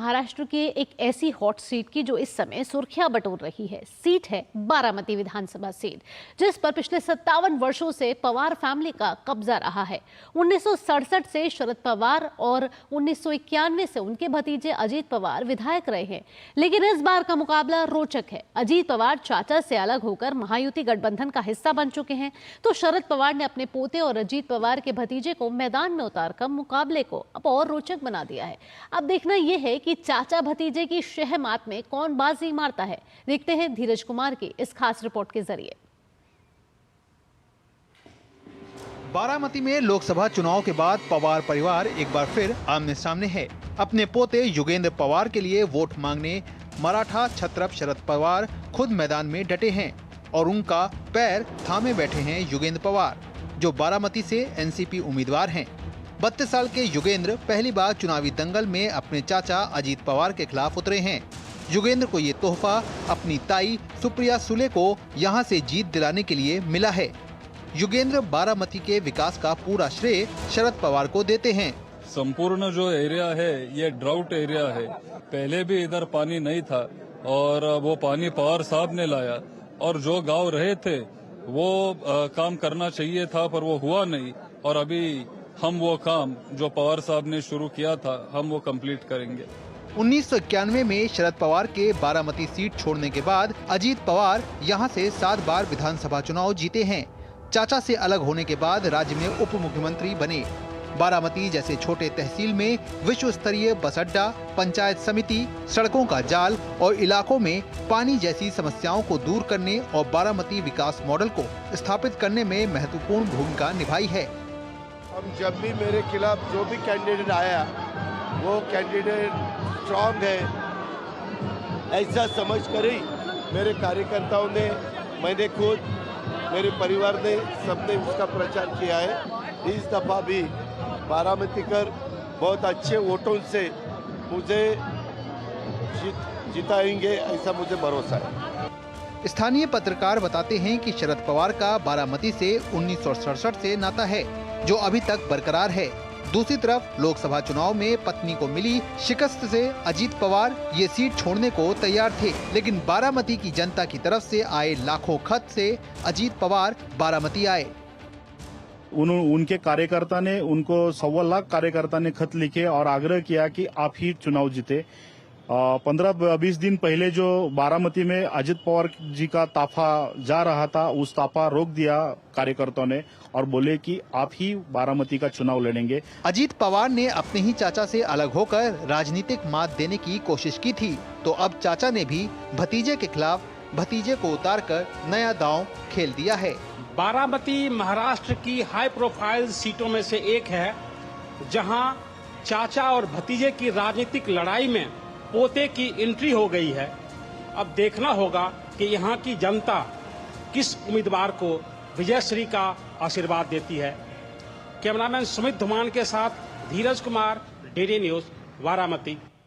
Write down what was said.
महाराष्ट्र की एक ऐसी हॉट सीट की जो इस समय सुर्खियां बटोर रही है। सीट है बारामती विधानसभा सीट, जिस पर पिछले 57 वर्षों से पवार फैमिली का कब्जा रहा है। 1967 से शरद पवार और 1991 से उनके भतीजे अजीत पवार विधायक रहे हैं। लेकिन इस बार का मुकाबला रोचक है। अजीत पवार चाचा से अलग होकर महायुति गठबंधन का हिस्सा बन चुके हैं, तो शरद पवार ने अपने पोते और अजीत पवार के भतीजे को मैदान में उतारकर मुकाबले को अब और रोचक बना दिया है। अब देखना यह है कि चाचा भतीजे की शहमात में कौन बाजी मारता है। देखते हैं धीरज कुमार की इस खास रिपोर्ट के जरिए। बारामती में लोकसभा चुनाव के बाद पवार परिवार एक बार फिर आमने सामने है। अपने पोते युगेंद्र पवार के लिए वोट मांगने मराठा छत्रप शरद पवार खुद मैदान में डटे हैं और उनका पैर थामे बैठे हैं युगेंद्र पवार, जो बारामती से एनसीपी उम्मीदवार हैं। 32 साल के युगेंद्र पहली बार चुनावी दंगल में अपने चाचा अजीत पवार के खिलाफ उतरे हैं। युगेंद्र को ये तोहफा अपनी ताई सुप्रिया सुले को यहाँ से जीत दिलाने के लिए मिला है। युगेंद्र बारामती के विकास का पूरा श्रेय शरद पवार को देते हैं। संपूर्ण जो एरिया है ये ड्राउट एरिया है। पहले भी इधर पानी नहीं था और वो पानी पवार साहब ने लाया, और जो गांव रहे थे वो काम करना चाहिए था पर वो हुआ नहीं, और अभी हम वो काम जो पवार साहब ने शुरू किया था हम वो कंप्लीट करेंगे। 1991 में शरद पवार के बारामती सीट छोड़ने के बाद अजीत पवार यहां से 7 बार विधानसभा चुनाव जीते हैं। चाचा से अलग होने के बाद राज्य में उप मुख्यमंत्री बने। बारामती जैसे छोटे तहसील में विश्व स्तरीय बस अड्डा, पंचायत समिति, सड़कों का जाल और इलाकों में पानी जैसी समस्याओं को दूर करने और बारामती विकास मॉडल को स्थापित करने में महत्वपूर्ण भूमिका निभाई है। हम जब भी मेरे खिलाफ जो भी कैंडिडेट आया वो कैंडिडेट स्ट्रांग है ऐसा समझ कर ही मेरे कार्यकर्ताओं ने, मैंने खुद, मेरे परिवार ने, सबने उसका प्रचार किया है। इस दफा भी बारामती कर बहुत अच्छे वोटों से मुझे जिताएंगे ऐसा मुझे भरोसा है। स्थानीय पत्रकार बताते हैं कि शरद पवार का बारामती से 1967 से नाता है, जो अभी तक बरकरार है। दूसरी तरफ लोकसभा चुनाव में पत्नी को मिली शिकस्त से अजीत पवार ये सीट छोड़ने को तैयार थे, लेकिन बारामती की जनता की तरफ से आए लाखों खत से अजीत पवार बारामती आए। उनके कार्यकर्ता ने, उनको 1.25 लाख कार्यकर्ता ने खत लिखे और आग्रह किया कि आप ही चुनाव जीते। 15-20 दिन पहले जो बारामती में अजीत पवार जी का ताफा जा रहा था, उस ताफा रोक दिया कार्यकर्ताओं ने और बोले कि आप ही बारामती का चुनाव लड़ेंगे। अजीत पवार ने अपने ही चाचा से अलग होकर राजनीतिक मात देने की कोशिश की थी, तो अब चाचा ने भी भतीजे के खिलाफ भतीजे को उतारकर नया दांव खेल दिया है। बारामती महाराष्ट्र की हाई प्रोफाइल सीटों में से एक है, जहां चाचा और भतीजे की राजनीतिक लड़ाई में पोते की एंट्री हो गई है। अब देखना होगा कि यहाँ की जनता किस उम्मीदवार को विजयश्री का आशीर्वाद देती है। कैमरामैन सुमित धुमान के साथ धीरज कुमार, DD न्यूज, बारामती।